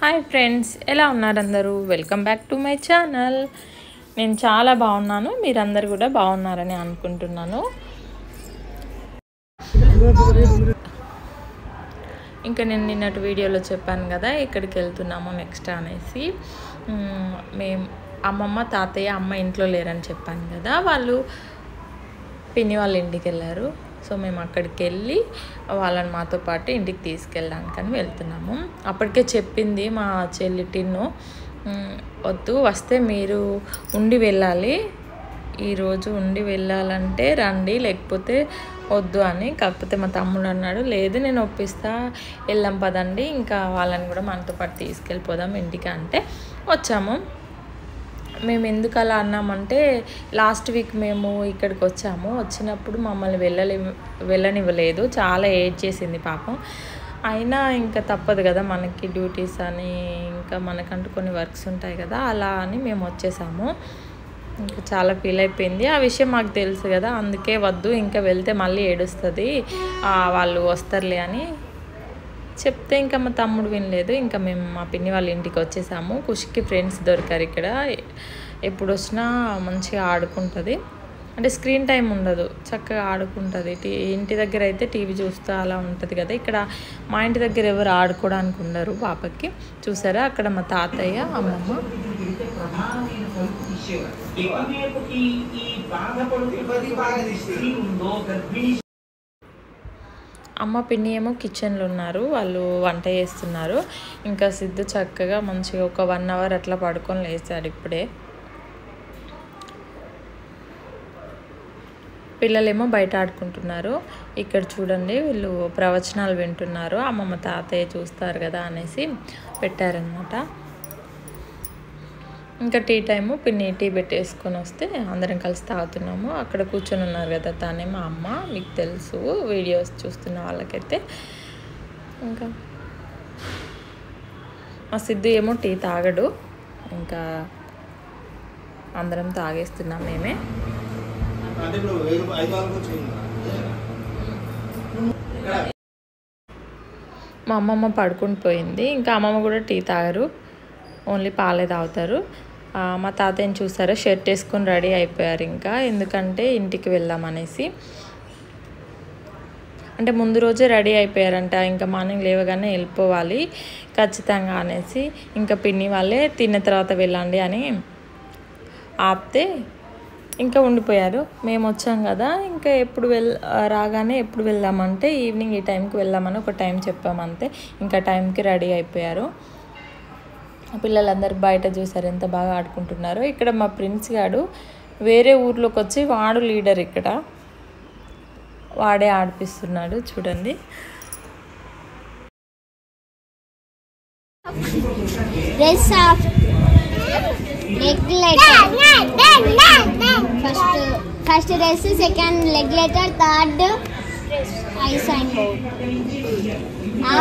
Hi friends, ఎలా ఉన్నారు అందరూ? Welcome back to my channel. నేను చాలా బాగున్నాను, మీరందరూ కూడా బాగున్నారని అనుకుంటున్నాను. ఇంకా నేను నిన్నటి వీడియోలో చెప్పాను కదా ఎక్కడికి వెళ్తున్నామో నెక్స్ట్ అనేసి. మేము అమ్మమ్మ తాతయ్య అమ్మ ఇంట్లో లేరని చెప్పాను కదా, వాళ్ళు పిన్ని వాళ్ళ ఇంటికి వెళ్ళారు. సో మేము అక్కడికి వెళ్ళి వాళ్ళని మాతో పాటు ఇంటికి తీసుకెళ్ళడానికని వెళ్తున్నాము. అప్పటికే చెప్పింది మా చెల్లి టిన్ను, వద్దు వస్తే మీరు ఉండి వెళ్ళాలి, ఈరోజు ఉండి వెళ్ళాలంటే రండి, లేకపోతే వద్దు అని. కాకపోతే మా తమ్ముడు అన్నాడు, లేదు నేను ఒప్పిస్తా, వెళ్ళాం పదండి, ఇంకా వాళ్ళని కూడా మనతో పాటు తీసుకెళ్ళిపోదాం ఇంటికి అంటే వచ్చాము. మేము ఎందుకు అలా అన్నామంటే, లాస్ట్ వీక్ మేము ఇక్కడికి వచ్చినప్పుడు మమ్మల్ని వెళ్ళనివ్వలేదు, చాలా ఏడ్ చేసింది పాపం. అయినా ఇంకా తప్పదు కదా, మనకి డ్యూటీస్ అని ఇంకా మనకంటూ కొన్ని వర్క్స్ ఉంటాయి కదా, అలా అని మేము వచ్చేసాము. ఇంకా చాలా ఫీల్ అయిపోయింది. ఆ విషయం మాకు తెలుసు కదా, అందుకే వద్దు, ఇంకా వెళ్తే మళ్ళీ ఏడుస్తుంది, వాళ్ళు వస్తారులే అని చెప్తే ఇంకా మా తమ్ముడు వినలేదు. ఇంకా మేము మా పిన్ని వాళ్ళ ఇంటికి వచ్చేసాము. ఖుషికి ఫ్రెండ్స్ దొరికారు ఇక్కడ. ఎప్పుడు వచ్చినా మంచిగా ఆడుకుంటుంది, అంటే స్క్రీన్ టైం ఉండదు, చక్కగా ఆడుకుంటుంది. ఇంటి దగ్గర అయితే టీవీ చూస్తూ అలా ఉంటుంది కదా, ఇక్కడ మా ఇంటి దగ్గర ఎవరు ఆడుకోవడానికి ఉండరు పాపకి. చూసారా అక్కడ మా తాతయ్య అమ్మమ్మ. అమ్మ పిన్ని ఏమో కిచెన్లో ఉన్నారు, వాళ్ళు వంట చేస్తున్నారు. ఇంకా సిద్ధు చక్కగా మంచిగా ఒక 1 అవర్ అట్లా పడుకొని లేచాడు ఇప్పుడే. పిల్లలేమో బయట ఆడుకుంటున్నారు. ఇక్కడ చూడండి, వీళ్ళు ప్రవచనాలు వింటున్నారు. అమ్మమ్మ తాతయ్య చూస్తారు కదా అనేసి పెట్టారనమాట. ఇంకా టీ టైము, పిన్ని టీ పెట్టేసుకొని వస్తే అందరం కలిసి తాగుతున్నాము. అక్కడ కూర్చొని ఉన్నారు కదా, తనే మా అమ్మ, మీకు తెలుసు వీడియోస్ చూస్తున్న వాళ్ళకైతే. ఇంకా మా సిద్ధు ఏమో టీ తాగడు, ఇంకా అందరం తాగేస్తున్నాం మేమే. మా అమ్మమ్మ పడుకుని పోయింది. ఇంకా అమ్మమ్మ కూడా టీ తాగరు, ఓన్లీ పాలే తాగుతారు. మా తాతయ్యని చూసారా, షర్ట్ వేసుకొని రెడీ అయిపోయారు. ఇంకా ఎందుకంటే ఇంటికి వెళ్దామనేసి, అంటే ముందు రోజే రెడీ అయిపోయారంట. ఇంకా మార్నింగ్ లేవగానే వెళ్ళిపోవాలి ఖచ్చితంగా అనేసి, ఇంకా పిన్ని వాళ్ళే తిన్న తర్వాత వెళ్ళండి అని ఆపితే ఇంకా ఉండిపోయారు. మేము వచ్చాం కదా, ఇంకా రాగానే ఎప్పుడు వెళ్దామంటే ఈవినింగ్ ఈ టైంకి వెళ్దామని ఒక టైం చెప్పామంతే. ఇంకా టైంకి రెడీ అయిపోయారు. పిల్లలందరూ బయట చూసారు ఎంత బాగా ఆడుకుంటున్నారో. ఇక్కడ మా ప్రిన్స్ గాడు వేరే ఊర్లోకి వచ్చి, వాడు లీడర్ ఇక్కడ, వాడే ఆడిపిస్తున్నాడు చూడండి. First race, second leg letter, third eye sign board,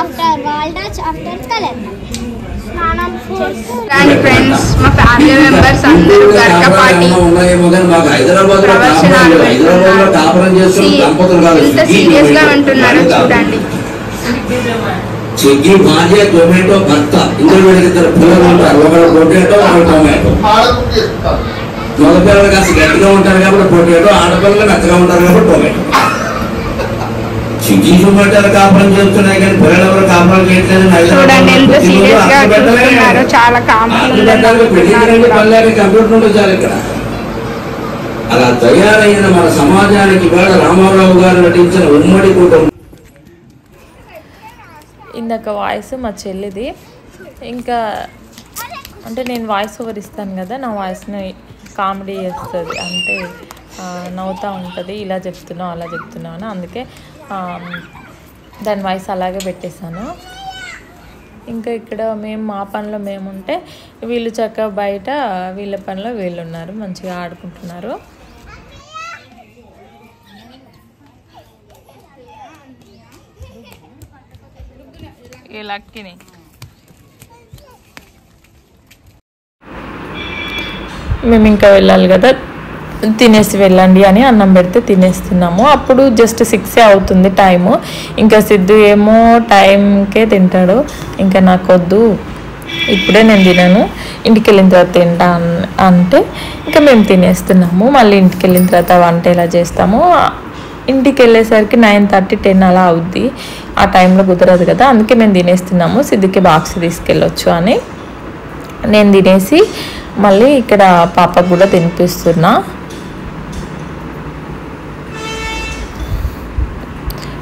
after wall touch, after colour. Friends, మా ఫ్యామిలీ మెంబర్స్ అందరూ గరకపాటి ఎంత సీరియస్ గా వింటున్నారో చూడండి. స్విగ్గీ భార్య, టొమాటో భర్త, ఇద్దరు పిల్లలు ఉంటారు, ఒకరు పొటాటో ఒకరు టొమాటో. మగ పిల్లలు కాస్త గట్టిగా ఉంటారు కాబట్టి పొటాటో, ఆడపిల్లలు మెత్తగా ఉంటారు కాబట్టి టొమాటో. స్విగ్గీ జొమాటోలు కాపురం చేస్తున్నాయి కానీ పిల్లలు ఎవరు కాపురం చేయట్లేదు. చూడండి ఎంత సీరియస్ గా చూస్తున్నారో, చాలా కంప్యూటర్ నుండి చాలు ఇక్కడ. అలా తయారైన మన సమాజానికి ఇవాళ రామారావు గారు నటించిన ఉమ్మడి కుటుంబం. ఇందాక వాయిస్ మా చెల్లిది. ఇంకా అంటే నేను వాయిస్ ఓవర్ ఇస్తాను కదా, నా వాయిస్ని కామెడీ చేస్తుంది, అంటే నవ్వుతూ ఉంటుంది, ఇలా చెప్తున్నావు అలా చెప్తున్నావు అని. అందుకే దాని వాయిస్ అలాగే పెట్టేశాను. ఇంకా ఇక్కడ మేము మా పనిలో మేముంటే, వీళ్ళు చక్కగా బయట వీళ్ళ పనిలో వీళ్ళు ఉన్నారు, మంచిగా ఆడుకుంటున్నారు. లక్కిని మేము ఇంకా వెళ్ళాలి కదా, తినేసి వెళ్ళండి అని అన్నం పెడితే తినేస్తున్నాము. అప్పుడు జస్ట్ 6 అవుతుంది టైము. ఇంకా సిద్ధు ఏమో టైంకే తింటాడు. ఇంకా నాకు వద్దు, ఇప్పుడే నేను తినను, ఇంటికి వెళ్ళిన తర్వాత తింటా అంటే ఇంకా మేము తినేస్తున్నాము. మళ్ళీ ఇంటికి వెళ్ళిన తర్వాత వంట ఎలా చేస్తాము, ఇంటికి వెళ్ళేసరికి 9:30 10 అలా అవుద్ది. ఆ టైంలో కుదరదు కదా, అందుకే మేము తినేస్తున్నాము. సిద్ధికి బాక్స్ తీసుకెళ్ళొచ్చు అని నేను తినేసి మళ్ళీ ఇక్కడ పాపకు కూడా తినిపిస్తున్నా.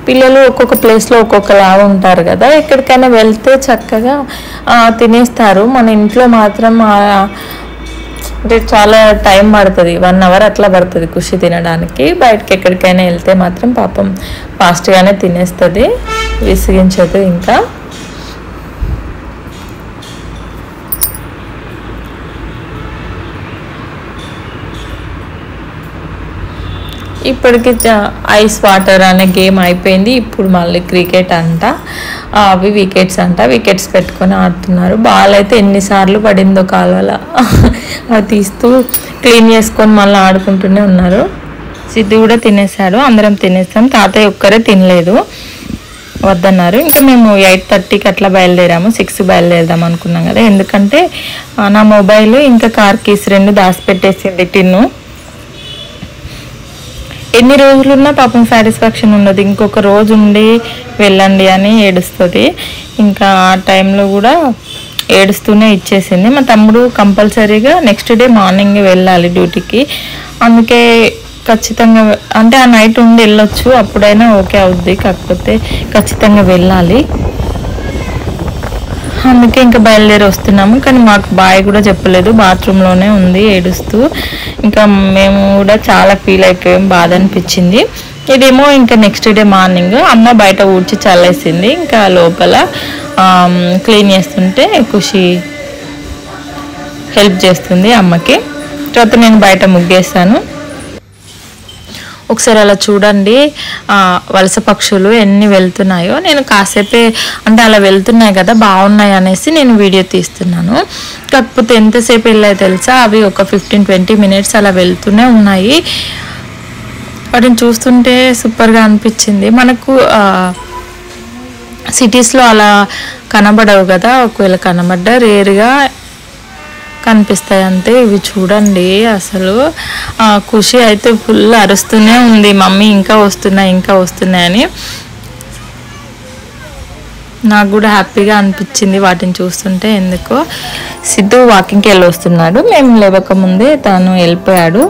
పిల్లలు ఒక్కొక్క ప్లేస్లో ఒక్కొక్కలాగా ఉంటారు కదా, ఎక్కడికైనా వెళ్తే చక్కగా తినేస్తారు. మన ఇంట్లో మాత్రం అంటే చాలా టైం పడుతుంది, 1 అవర్ అట్లా పడుతుంది ఖుషి తినడానికి. బయటకి ఎక్కడికైనా వెళ్తే మాత్రం పాపం ఫాస్ట్గానే తినేస్తుంది, విసిగించదు. ఇంకా ఇప్పటికి ఐస్ వాటర్ అనే గేమ్ అయిపోయింది. ఇప్పుడు మళ్ళీ క్రికెట్ అంట, అవి వికెట్స్ అంట, వికెట్స్ పెట్టుకొని ఆడుతున్నారు. బాల్ అయితే ఎన్నిసార్లు పడిందో కాలువలో అది తీస్తూ క్లీన్ చేసుకొని మళ్ళీ ఆడుకుంటూనే ఉన్నారు. సిద్ధు కూడా తినేసాడు, అందరం తినేస్తాం. తాతయ్య ఒక్కరే తినలేదు, వద్దన్నారు. ఇంకా మేము 8:30కి అట్లా బయలుదేరాము. 6 బయలుదేరదాం అనుకున్నాం కదా, ఎందుకంటే నా మొబైల్ ఇంకా కార్ కీస్ 2 దాచిపెట్టేసింది టిన్ను. ఎన్ని రోజులున్నా పాపం సాటిస్ఫాక్షన్ ఉండదు, ఇంకొక రోజు ఉండి వెళ్ళండి అని ఏడుస్తుంది. ఇంకా ఆ టైంలో కూడా ఏడుస్తూనే ఇచ్చేసింది. మా తమ్ముడు కంపల్సరీగా నెక్స్ట్ డే మార్నింగ్ వెళ్ళాలి డ్యూటీకి, అందుకే ఖచ్చితంగా అంటే ఆ నైట్ ఉండి వెళ్ళొచ్చు, అప్పుడైనా ఓకే అవుద్ది, కాకపోతే ఖచ్చితంగా వెళ్ళాలి. అందుకే ఇంకా బయలుదేరి వస్తున్నాము. కానీ మాకు బాయ్ కూడా చెప్పలేదు, బాత్రూంలోనే ఉంది ఏడుస్తూ. ఇంకా మేము కూడా చాలా ఫీల్ అయిపోయాం, బాధ అనిపించింది. ఇదేమో ఇంకా నెక్స్ట్ డే మార్నింగ్ అమ్మ బయట ఊడ్చి చల్లేసింది, ఇంకా లోపల క్లీన్ చేస్తుంటే ఖుషి హెల్ప్ చేస్తుంది అమ్మకి. తర్వాత నేను బయట ముగ్గేస్తాను. ఒకసారి అలా చూడండి, వలస పక్షులు ఎన్ని వెళ్తున్నాయో. నేను కాసేపే అంటే అలా వెళ్తున్నాయి కదా, బాగున్నాయి అనేసి నేను వీడియో తీస్తున్నాను. కాకపోతే ఎంతసేపు వెళ్ళాయో తెలుసా, అవి ఒక 15-20 మినిట్స్ అలా వెళ్తూనే ఉన్నాయి. వాటిని చూస్తుంటే సూపర్గా అనిపించింది. మనకు సిటీస్లో అలా కనబడవు కదా, ఒకవేళ కనబడ్డా రేరుగా కనిపిస్తాయి అంతే. ఇవి చూడండి అసలు ఖుషి అయితే ఫుల్ అరుస్తూనే ఉంది, మమ్మీ ఇంకా వస్తున్నాయి అని. నాకు కూడా హ్యాపీగా అనిపించింది వాటిని చూస్తుంటే. ఎందుకో సిద్ధు వాకింగ్కి వెళ్ళి వస్తున్నాడు, మేము లేవకముందే తను వెళ్ళిపోయాడు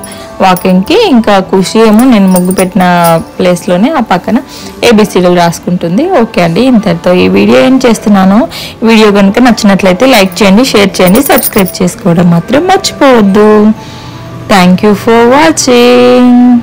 వాకింగ్కి. ఇంకా ఖుషి ఏమో నేను ముగ్గు పెట్టిన ప్లేస్లోనే ఆ పక్కన ABCDలు రాసుకుంటుంది. ఓకే అండి, ఇంతటితో ఈ వీడియో ఏం చేస్తున్నాను. వీడియో కనుక నచ్చినట్లయితే లైక్ చేయండి, షేర్ చేయండి, సబ్స్క్రైబ్ చేసుకోవడం మాత్రం మర్చిపోవద్దు. Thank you for watching.